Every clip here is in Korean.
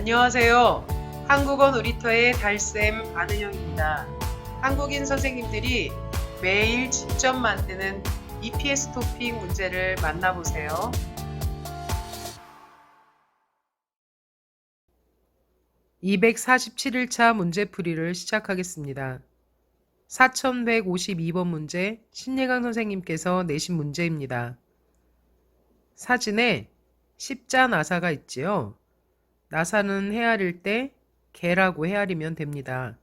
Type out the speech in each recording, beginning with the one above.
안녕하세요. 한국어 놀이터의 달쌤 안은영입니다. 한국인 선생님들이 매일 직접 만드는 EPS 토픽 문제를 만나보세요. 247일차 문제풀이를 시작하겠습니다. 4152번 문제 신예강 선생님께서 내신 문제입니다. 사진에 십자 나사가 있지요. 나사는 헤아릴 때 개라고 헤아리면 됩니다.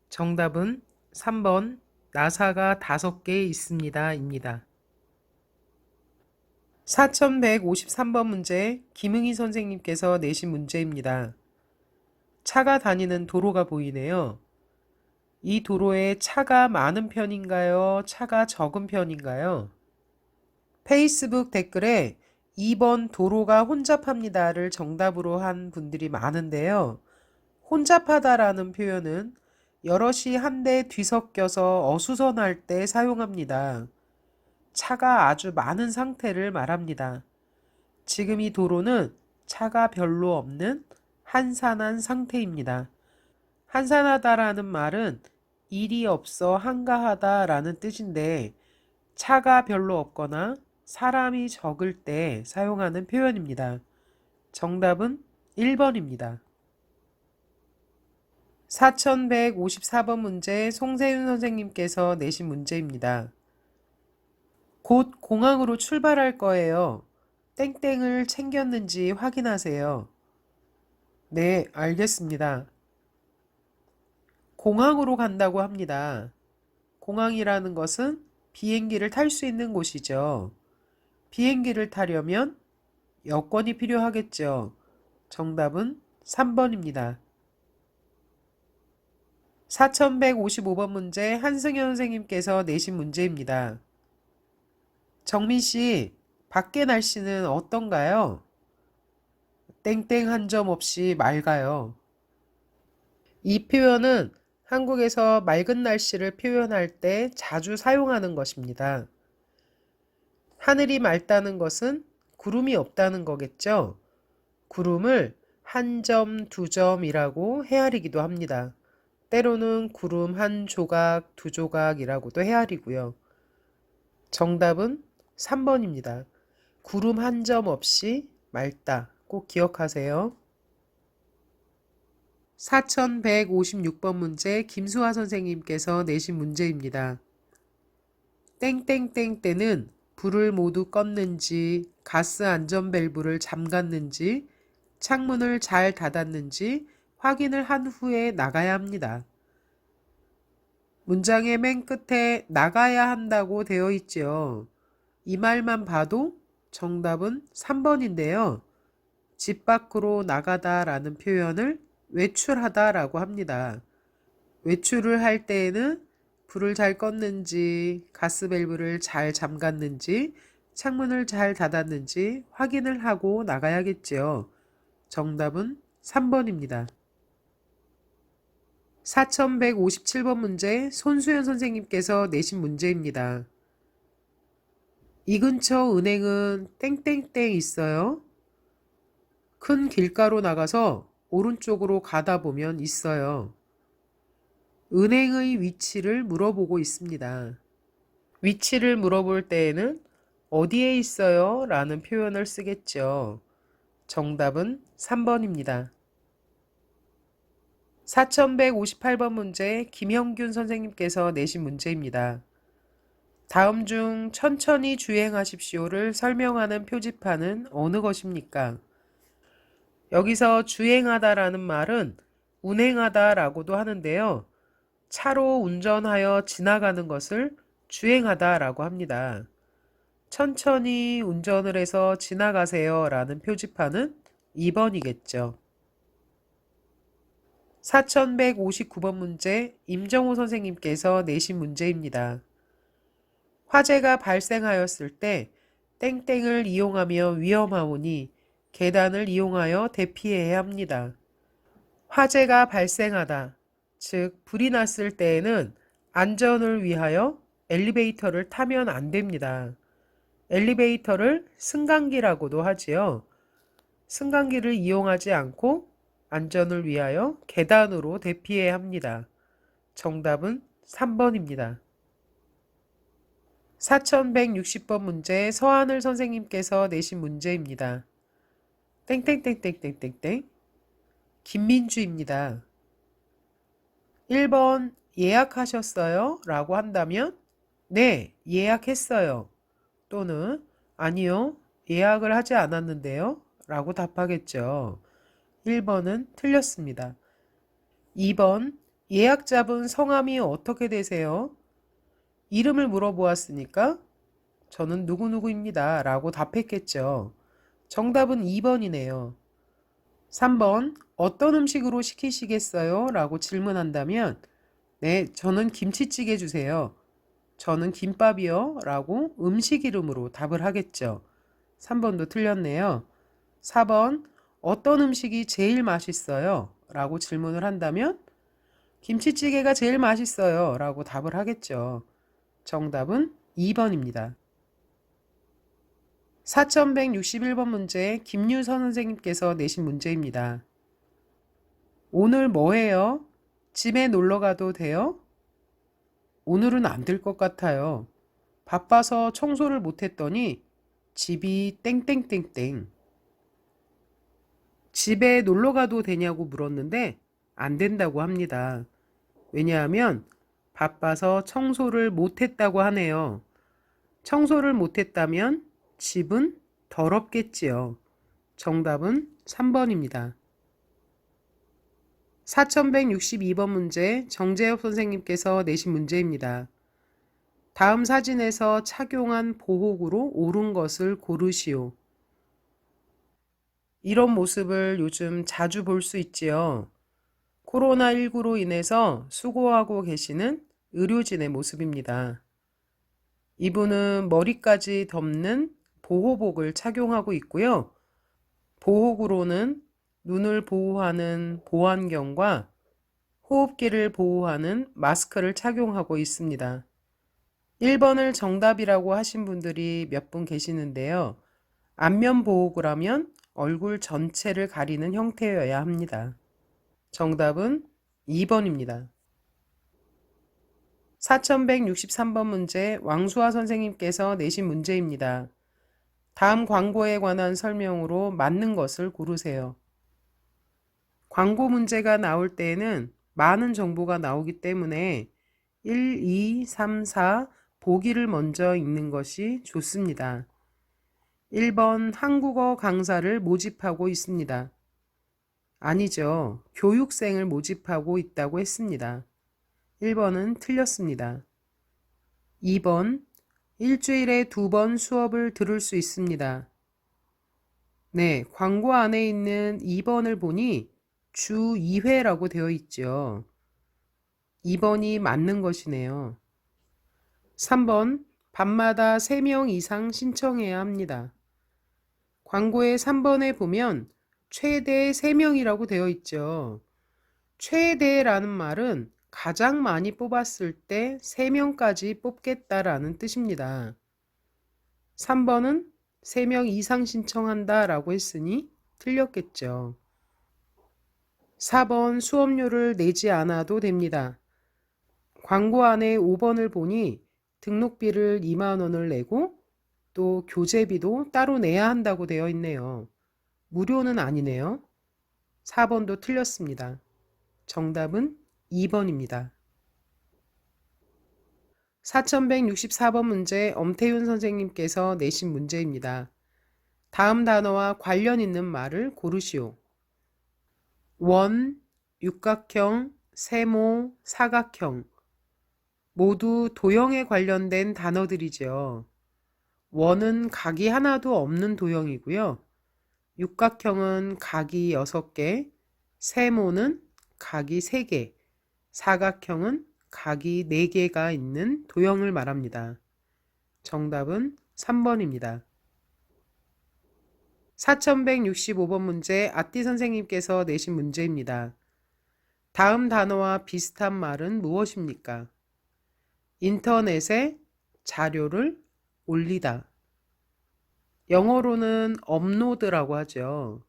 정답은 3번 나사가 5개 있습니다 입니다. 4153번 문제 김응희 선생님께서 내신 문제입니다. 차가 다니는 도로가 보이네요. 이 도로에 차가 많은 편인가요? 차가 적은 편인가요? 페이스북 댓글에 2번 도로가 혼잡합니다를 정답으로 한 분들이 많은데요. 혼잡하다라는 표현은 여럿이 한데 뒤섞여서 어수선할 때 사용합니다. 차가 아주 많은 상태를 말합니다. 지금 이 도로는 차가 별로 없는 한산한 상태입니다. 한산하다라는 말은 일이 없어 한가하다라는 뜻인데 차가 별로 없거나 사람이 적을 때 사용하는 표현입니다. 정답은 1번입니다. 4154번 문제 송세윤 선생님께서 내신 문제입니다. 곧 공항으로 출발할 거예요. 땡땡을 챙겼는지 확인하세요. 네, 알겠습니다. 공항으로 간다고 합니다. 공항이라는 것은 비행기를 탈 수 있는 곳이죠. 비행기를 타려면 여권이 필요하겠죠. 정답은 3번입니다. 4155번 문제 한승현 선생님께서 내신 문제입니다. 정민 씨, 밖의 날씨는 어떤가요? 땡땡 한 점 없이 맑아요. 이 표현은 한국에서 맑은 날씨를 표현할 때 자주 사용하는 것입니다. 하늘이 맑다는 것은 구름이 없다는 거겠죠? 구름을 한 점, 두 점이라고 헤아리기도 합니다. 때로는 구름 한 조각, 두 조각이라고도 헤아리고요. 정답은 3번입니다. 구름 한 점 없이 맑다. 꼭 기억하세요. 4156번 문제 김수아 선생님께서 내신 문제입니다. 땡땡땡 때는 불을 모두 껐는지, 가스 안전밸브를 잠갔는지, 창문을 잘 닫았는지 확인을 한 후에 나가야 합니다. 문장의 맨 끝에 나가야 한다고 되어 있죠. 이 말만 봐도 정답은 3번인데요. 집 밖으로 나가다 라는 표현을 외출하다 라고 합니다. 외출을 할 때에는 불을 잘 껐는지, 가스밸브를 잘 잠갔는지, 창문을 잘 닫았는지 확인을 하고 나가야겠죠. 정답은 3번입니다. 4157번 문제 손수연 선생님께서 내신 문제입니다. 이 근처 은행은 땡땡땡 있어요. 큰 길가로 나가서 오른쪽으로 가다 보면 있어요. 은행의 위치를 물어보고 있습니다. 위치를 물어볼 때에는 어디에 있어요? 라는 표현을 쓰겠죠. 정답은 3번입니다. 4158번 문제 김형균 선생님께서 내신 문제입니다. 다음 중 천천히 주행하십시오를 설명하는 표지판은 어느 것입니까? 여기서 주행하다라는 말은 운행하다라고도 하는데요. 차로 운전하여 지나가는 것을 주행하다라고 합니다. 천천히 운전을 해서 지나가세요 라는 표지판은 2번이겠죠. 4159번 문제 임정호 선생님께서 내신 문제입니다. 화재가 발생하였을 때 땡땡을 이용하며 위험하오니 계단을 이용하여 대피해야 합니다. 화재가 발생하다, 즉 불이 났을 때에는 안전을 위하여 엘리베이터를 타면 안 됩니다. 엘리베이터를 승강기라고도 하지요. 승강기를 이용하지 않고 안전을 위하여 계단으로 대피해야 합니다. 정답은 3번입니다. 4160번 문제 서하늘 선생님께서 내신 문제입니다. 땡땡땡땡땡땡땡 김민주입니다. 1번 예약하셨어요? 라고 한다면 네, 예약했어요. 또는 아니요, 예약을 하지 않았는데요. 라고 답하겠죠. 1번은 틀렸습니다. 2번 예약자분 성함이 어떻게 되세요? 이름을 물어보았으니까 저는 누구누구입니다. 라고 답했겠죠. 정답은 2번이네요. 3번 어떤 음식으로 시키시겠어요? 라고 질문한다면 네, 저는 김치찌개 주세요. 저는 김밥이요. 라고 음식 이름으로 답을 하겠죠. 3번도 틀렸네요. 4번 어떤 음식이 제일 맛있어요? 라고 질문을 한다면 김치찌개가 제일 맛있어요. 라고 답을 하겠죠. 정답은 2번입니다. 4161번 문제 김유선 선생님께서 내신 문제입니다. 오늘 뭐 해요? 집에 놀러 가도 돼요? 오늘은 안 될 것 같아요. 바빠서 청소를 못했더니 집이 땡땡땡땡. 집에 놀러 가도 되냐고 물었는데 안 된다고 합니다. 왜냐하면 바빠서 청소를 못했다고 하네요. 청소를 못했다면 집은 더럽겠지요. 정답은 3번입니다. 4162번 문제 정재엽 선생님께서 내신 문제입니다. 다음 사진에서 착용한 보호구로 옳은 것을 고르시오. 이런 모습을 요즘 자주 볼 수 있지요. 코로나19로 인해서 수고하고 계시는 의료진의 모습입니다. 이분은 머리까지 덮는 보호복을 착용하고 있고요. 보호구로는 눈을 보호하는 보안경과 호흡기를 보호하는 마스크를 착용하고 있습니다. 1번을 정답이라고 하신 분들이 몇 분 계시는데요. 안면 보호구라면 얼굴 전체를 가리는 형태여야 합니다. 정답은 2번입니다. 4163번 문제 왕수아 선생님께서 내신 문제입니다. 다음 광고에 관한 설명으로 맞는 것을 고르세요. 광고 문제가 나올 때에는 많은 정보가 나오기 때문에 1, 2, 3, 4 보기를 먼저 읽는 것이 좋습니다. 1번 한국어 강사를 모집하고 있습니다. 아니죠. 교육생을 모집하고 있다고 했습니다. 1번은 틀렸습니다. 2번 일주일에 2번 수업을 들을 수 있습니다. 네, 광고 안에 있는 2번을 보니 주 2회라고 되어 있죠. 2번이 맞는 것이네요. 3번 밤마다 3명 이상 신청해야 합니다. 광고의 3번에 보면 최대 3명이라고 되어 있죠. 최대라는 말은 가장 많이 뽑았을 때 3명까지 뽑겠다라는 뜻입니다. 3번은 3명 이상 신청한다 라고 했으니 틀렸겠죠. 4번 수업료를 내지 않아도 됩니다. 광고 안에 5번을 보니 등록비를 2만 원을 내고 또 교재비도 따로 내야 한다고 되어 있네요. 무료는 아니네요. 4번도 틀렸습니다. 정답은 2번입니다. 4164번 문제 엄태윤 선생님께서 내신 문제입니다. 다음 단어와 관련 있는 말을 고르시오. 원, 육각형, 세모, 사각형 모두 도형에 관련된 단어들이죠. 원은 각이 하나도 없는 도형이고요. 육각형은 각이 6개, 세모는 각이 3개, 사각형은 각이 4개가 있는 도형을 말합니다. 정답은 3번입니다. 4165번 문제 아띠 선생님께서 내신 문제입니다. 다음 단어와 비슷한 말은 무엇입니까? 인터넷에 자료를 올리다. 영어로는 업로드라고 하죠.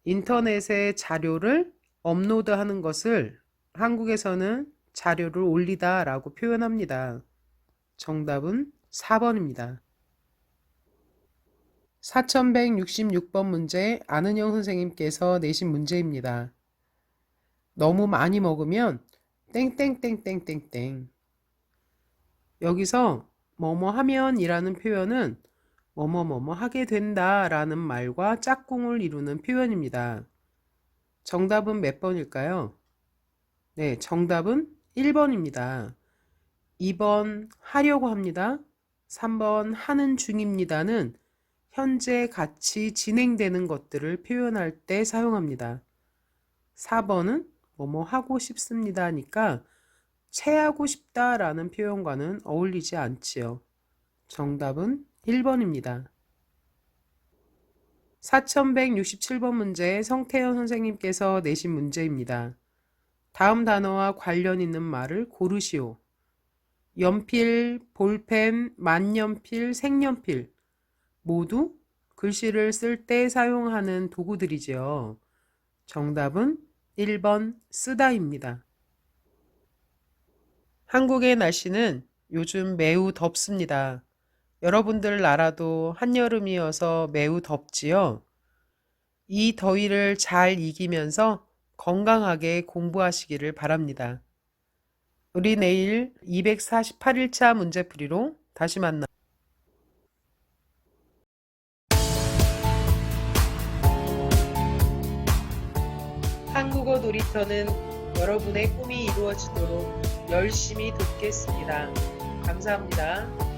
인터넷에 자료를 업로드하는 것을 한국에서는 자료를 올리다 라고 표현합니다. 정답은 4번입니다. 4166번 문제 안은영 선생님께서 내신 문제입니다. 너무 많이 먹으면 땡땡땡땡땡땡. 여기서 뭐뭐 하면 이라는 표현은 뭐뭐뭐뭐 하게 된다 라는 말과 짝꿍을 이루는 표현입니다. 정답은 몇 번일까요? 네, 정답은 1번입니다. 2번 하려고 합니다. 3번 하는 중입니다는 현재 같이 진행되는 것들을 표현할 때 사용합니다. 4번은 뭐뭐 하고 싶습니다니까 체하고 싶다라는 표현과는 어울리지 않지요. 정답은 1번입니다. 4167번 문제 성태현 선생님께서 내신 문제입니다. 다음 단어와 관련 있는 말을 고르시오. 연필, 볼펜, 만년필, 색연필 모두 글씨를 쓸 때 사용하는 도구들이지요. 정답은 1번 쓰다입니다. 한국의 날씨는 요즘 매우 덥습니다. 여러분들 나라도 한여름이어서 매우 덥지요. 이 더위를 잘 이기면서 건강하게 공부하시기를 바랍니다. 우리 내일 248일차 문제풀이로 다시 만나. 한국어 놀이터는 여러분의 꿈이 이루어지도록 열심히 돕겠습니다. 감사합니다.